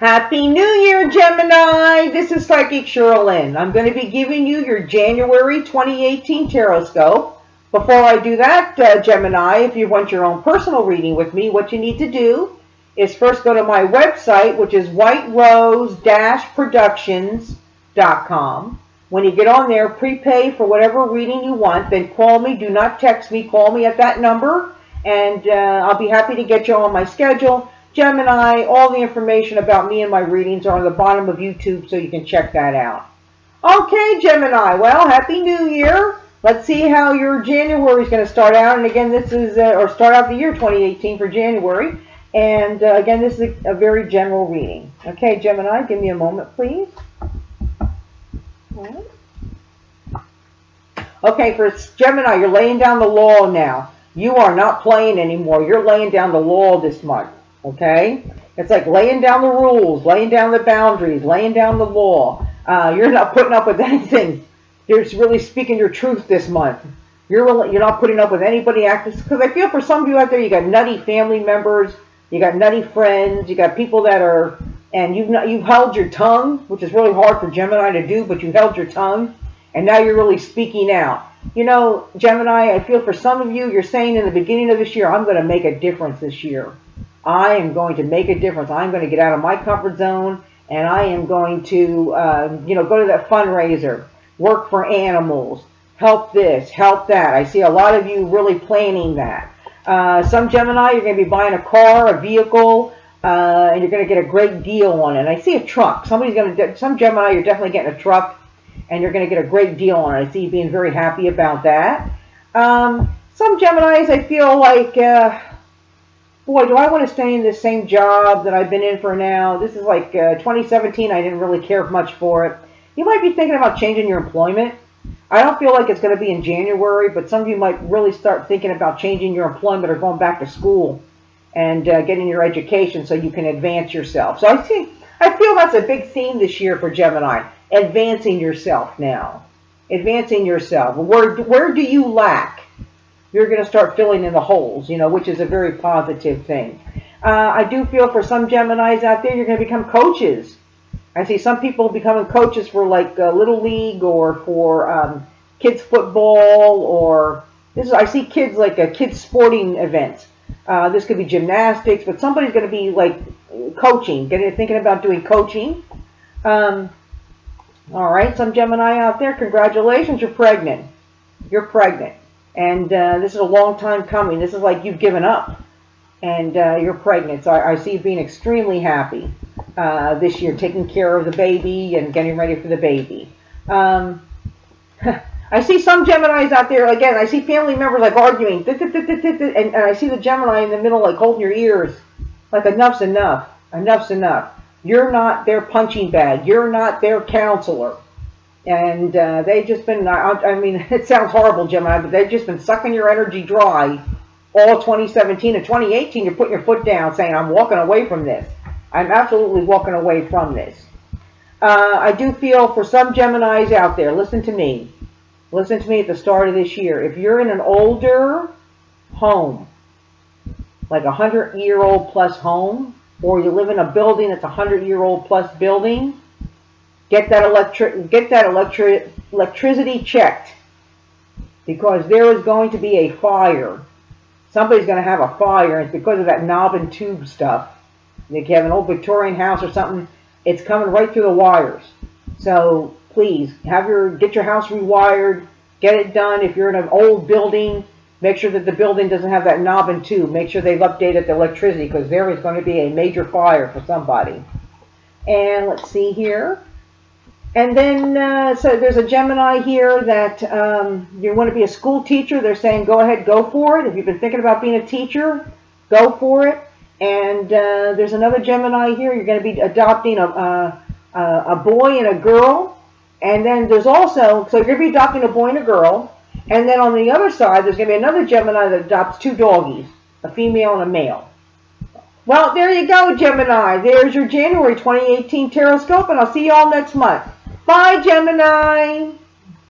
Happy New Year, Gemini! This is Psychic Cheryl Lynn. I'm going to be giving you your January 2018 tarot scope. Before I do that, Gemini, if you want your own personal reading with me, what you need to do is first go to my website, which is whiterose-productions.com. When you get on there, prepay for whatever reading you want, then call me. Do not text me. Call me at that number, and I'll be happy to get you on my schedule. Gemini, all the information about me and my readings are on the bottom of YouTube, so you can check that out. Okay, Gemini, well, Happy New Year. Let's see how your January is going to start out. And again, this is, or start out the year 2018 for January. And again, this is a very general reading. Okay, Gemini, give me a moment, please. Okay, for Gemini, you're laying down the law now. You are not playing anymore. You're laying down the law this month. Okay? It's like laying down the rules, laying down the boundaries, laying down the law. You're not putting up with anything. You're really speaking your truth this month. You're not putting up with anybody acting. Because I feel for some of you out there, you got nutty family members, you got nutty friends, you got people that are, and you've held your tongue, which is really hard for Gemini to do, but you held your tongue, and now you're really speaking out. You know, Gemini, I feel for some of you, you're saying in the beginning of this year, I'm going to make a difference this year. I am going to make a difference. I'm going to get out of my comfort zone, and I am going to, go to that fundraiser, work for animals, help this, help that. I see a lot of you really planning that. Some Gemini, you're going to be buying a car, a vehicle, and you're going to get a great deal on it. And I see a truck. Some Gemini, you're definitely getting a truck, and you're going to get a great deal on it. I see you being very happy about that. Some Geminis, I feel like, boy, do I want to stay in the same job that I've been in for now. This is like 2017. I didn't really care much for it. You might be thinking about changing your employment. I don't feel like it's going to be in January, but some of you might really start thinking about changing your employment or going back to school and getting your education so you can advance yourself. So I feel that's a big theme this year for Gemini, advancing yourself now. Advancing yourself. Where do you lack? You're going to start filling in the holes, which is a very positive thing. I do feel for some Geminis out there, you're going to become coaches. I see some people becoming coaches for like Little League or for kids football, or I see kids like kids sporting events. This could be gymnastics, but somebody's going to be like coaching, thinking about doing coaching. All right, some Gemini out there, congratulations, you're pregnant. You're pregnant. And this is a long time coming. This is like you've given up, and you're pregnant. So I see you being extremely happy this year, taking care of the baby and getting ready for the baby. I see some Geminis out there, again, I see family members like arguing, and I see the Gemini in the middle like holding your ears, like enough's enough, enough's enough. You're not their punching bag. You're not their counselor. And they've just been, I mean, it sounds horrible, Gemini, but they've just been sucking your energy dry all 2017 and 2018. You're putting your foot down saying, I'm walking away from this. I'm absolutely walking away from this. I do feel for some Geminis out there, listen to me. Listen to me at the start of this year. If you're in an older home, like a 100-year-old plus home, or you live in a building that's a 100-year-old plus building, get that electricity checked, because there is going to be a fire. Somebody's going to have a fire, and it's because of that knob and tube stuff. If you have an old Victorian house or something, it's coming right through the wires. So please, get your house rewired, get it done. If you're in an old building, make sure that the building doesn't have that knob and tube. Make sure they've updated the electricity, because there is going to be a major fire for somebody. And let's see here. And then, so there's a Gemini here that you want to be a school teacher. They're saying, go ahead, go for it. If you've been thinking about being a teacher, go for it. And there's another Gemini here. You're going to be adopting a boy and a girl. And then there's also, so you're going to be adopting a boy and a girl. And then on the other side, there's going to be another Gemini that adopts two doggies, a female and a male. Well, there you go, Gemini. There's your January 2018 tarot scope, and I'll see you all next month. Bye, Gemini.